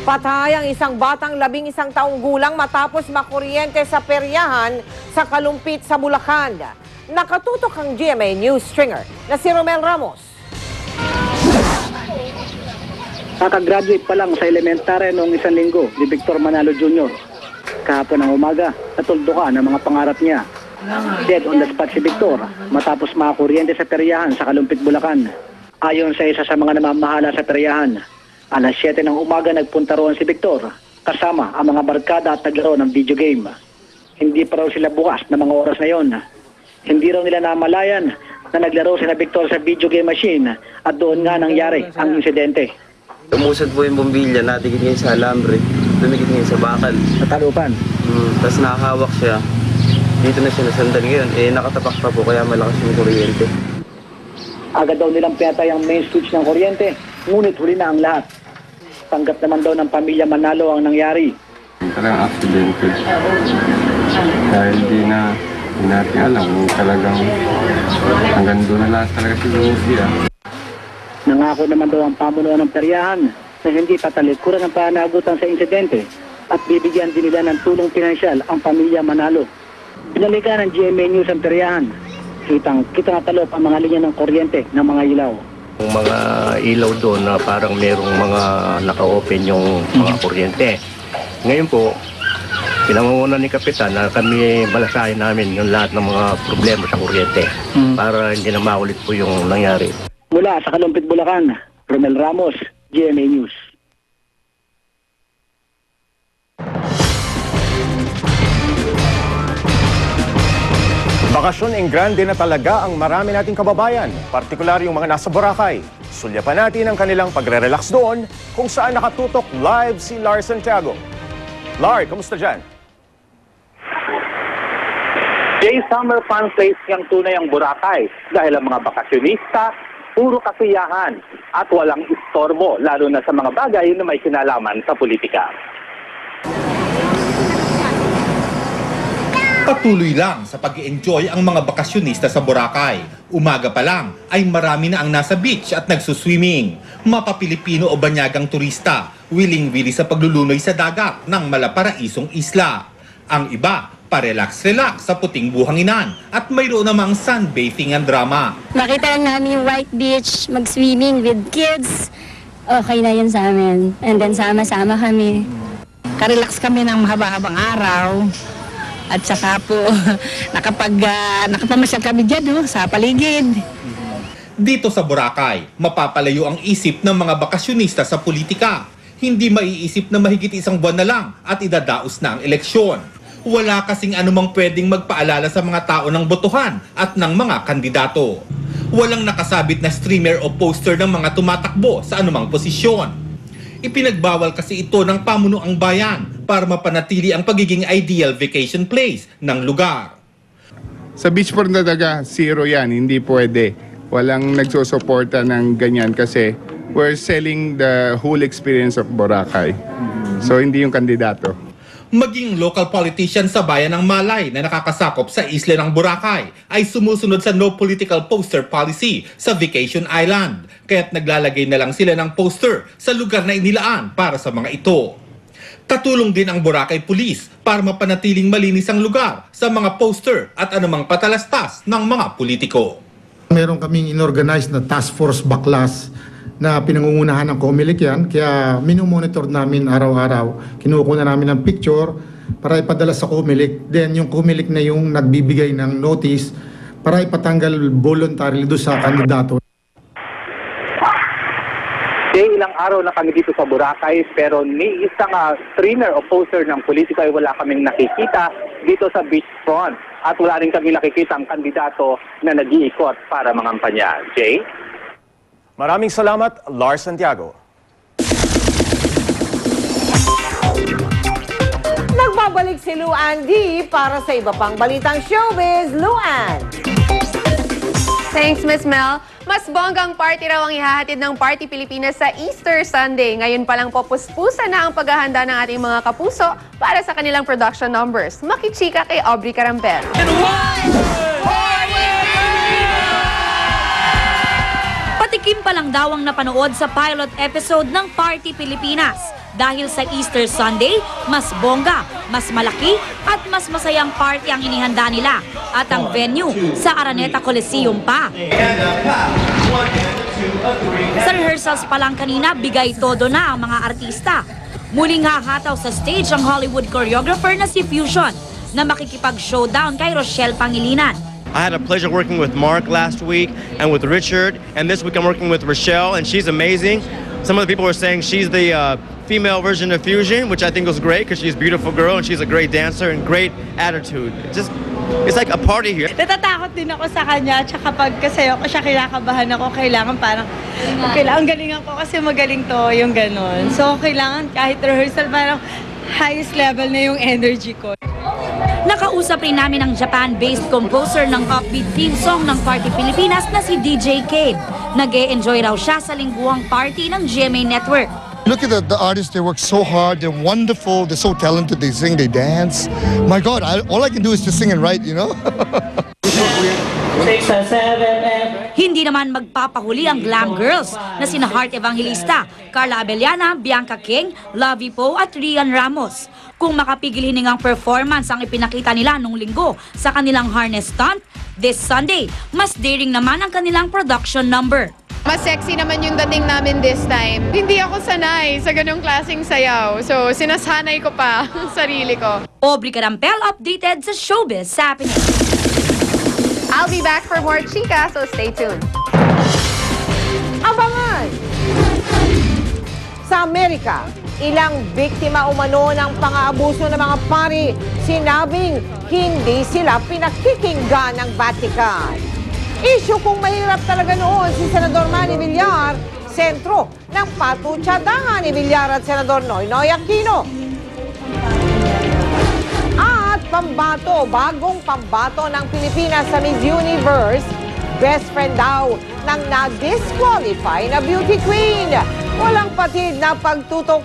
Patay ang isang batang 11 taong gulang matapos makuryente sa peryahan sa Kalumpit sa Bulacan. Nakatutok ang GMA News stringer na si Romel Ramos. Kakagraduate pa lang sa elementary noong 1 linggo ni Victor Manalo Jr. Kahapon ng umaga, natuldukan ang mga pangarap niya. Dead on the spot si Victor matapos makakuryente sa peryahan sa Kalumpit, Bulacan. Ayon sa isa sa mga namamahala sa peryahan, alas 7 ng umaga nagpunta roon si Victor kasama ang mga barkada at naglaro ng video game. Hindi pa raw sila bukas na mga oras na yon. Hindi raw nila namalayan na naglaro sila Victor sa video game machine at doon nga nangyari ang insidente. Umusad po yung bombilya, natigit ngayon sa alambre, dumikit ngayon sa bakal. Natalupan? Tapos nakahawak siya. Dito na siya nasandal ngayon. Nakatapak pa po kaya malakas yung kuryente. Agad daw nilang pinatay ang main switch ng kuryente, ngunit huli na ang lahat. Tanggap naman daw ng pamilya Manalo ang nangyari. Talagang aksidente. Dahil hindi natin alam kung talagang hanggang doon na lahat talaga siya. Nangako naman daw ang pamunuan ng peryahan na hindi tatalikuran ang panagutan sa insidente at bibigyan din nila ng tulong pinansyal ang pamilya Manalo. Pinalikan ng GMA News ang peryahan. Kita natalop ang mga linya ng kuryente ng mga ilaw. Yung mga ilaw doon na parang merong mga naka-open yung mga kuryente. Ngayon po, pinangungunan ni Kapitan na kami balasahin namin yung lahat ng mga problema sa kuryente para hindi na maulit po yung nangyari. Mula sa Kalumpit, Bulacan, Romel Ramos, GMA News. Bakasyon en grande na talaga ang marami nating kababayan, partikular yung mga nasa Boracay. Sulyapan natin ang kanilang pagre-relax doon kung saan nakatutok live si Lar Santiago. Lar, kamusta dyan? Jay, summer fun place yung tunay ang Boracay dahil ang mga bakasyonista, puro kasiyahan at walang istorbo, lalo na sa mga bagay na may kinalaman sa politika. Patuloy lang sa pag-i-enjoy ang mga bakasyonista sa Boracay. Umaga pa lang ay marami na ang nasa beach at nagsuswimming. Mapa-Pilipino o banyagang turista, willing-willy sa paglulunoy sa dagat ng malaparaisong isla. Ang iba, pa-relax-relax sa puting buhanginan at mayroon namang sunbathing ang drama. Nakita lang namin yung white beach, mag-swimming with kids. Okay na yun sa amin. And then sama-sama kami. Karelax kami ng mahaba-habang araw. At saka po, nakapamasyal kami dyan sa paligid. Dito sa Boracay, mapapalayo ang isip ng mga bakasyonista sa politika. Hindi maiisip na mahigit isang buwan na lang at idadaos na ang eleksyon. Wala kasing anumang pwedeng magpaalala sa mga tao ng botohan at ng mga kandidato. Walang nakasabit na streamer o poster ng mga tumatakbo sa anumang posisyon. Ipinagbawal kasi ito ng pamunuang bayan para mapanatili ang pagiging ideal vacation place ng lugar. Sa beachfront na talaga, zero yan. Hindi pwede. Walang nagsusuporta ng ganyan kasi we're selling the whole experience of Boracay. So hindi yung kandidato. Maging local politician sa bayan ng Malay na nakakasakop sa isla ng Boracay ay sumusunod sa no political poster policy sa Vacation Island. Kaya't naglalagay na lang sila ng poster sa lugar na inilaan para sa mga ito. Katulong din ang Boracay Police para mapanatiling malinis ang lugar sa mga poster at anumang patalastas ng mga politiko. Meron kaming inorganize na task force baklas na pinangungunahan ng COMELEC yan. Kaya minumonitor namin araw-araw. Kinukuha namin ng picture para ipadala sa COMELEC. Then yung COMELEC na yung nagbibigay ng notice para ipatanggal voluntarily doon sa kandidato. Ilang araw na kami dito sa Boracay pero ni isang streamer o poster ng politika ay wala kaming nakikita dito sa beachfront. At wala rin kami nakikita ang kandidato na nag-iikot para mangampanya. Jay? Maraming salamat, Lar Santiago. Nagbabalik si Lou Andy para sa iba pang balitang showbiz. Lou Ann! Thanks, Miss Mel. Mas bonggang party raw ang ihahatid ng Party Pilipinas sa Easter Sunday. Ngayon pa lang po puspusan na ang paghahanda ng ating mga kapuso para sa kanilang production numbers. Makichika kay Aubrey Carampel. Patikim pa lang daw ang napanood sa pilot episode ng Party Pilipinas. Dahil sa Easter Sunday, mas bongga, mas malaki at mas masayang party ang inihanda nila. At ang venue sa Araneta Coliseum pa. Sa rehearsals pa lang kanina, bigay todo na ang mga artista. Muling hahataw sa stage ang Hollywood choreographer na si Fusion na makikipag-showdown kay Rochelle Pangilinan. I had a pleasure working with Mark last week and with Richard, and this week I'm working with Rochelle, and she's amazing. Some of the people were saying she's the female version of Fusion, which I think was great because she's a beautiful girl and she's a great dancer and great attitude. It's like a party here. Natatakot din ako sa kanya, tsaka pag kasayo ko siya, kinakabahan ako, kailangan galingan ko kasi magaling to, yung ganon. So, kailangan kahit rehearsal, parang highest level na yung energy ko. Nakausap rin namin ang Japan-based composer ng upbeat theme song ng Party Pilipinas na si DJ Cade. Nag-e-enjoy raw siya sa lingguhang party ng GMA Network. Look at the artists, they work so hard, they're wonderful, they're so talented, they sing, they dance. My God, all I can do is just sing and write, you know? Hindi naman magpapahuli ang glam girls na sina Heart Evangelista, Carla Abellana, Bianca King, Lovie Poe at Rian Ramos. Kung makapigil hiningang performance ang ipinakita nila nung linggo sa kanilang harness stunt, this Sunday, mas daring naman ang kanilang production number. Mas sexy naman yung dating namin this time. Hindi ako sanay sa ganong klaseng sayaw. So, sinasanay ko pa ang sarili ko. Aubrey Carampel updated sa Showbiz Happening. I'll be back for more chika, so stay tuned. Abangan! Sa Amerika, ilang biktima umano ng pang-aabuso ng mga pari sinabing hindi sila pinakikinggan ng Vatican. Issue kung mahirap talaga noon si Senador Manny Villar, sentro ng patutsadahan ni Villar at Senador Noynoy Aquino. At pambato, bagong pambato ng Pilipinas sa Miss Universe, best friend daw ng na-disqualify na beauty queen. Walang patid na pagtutok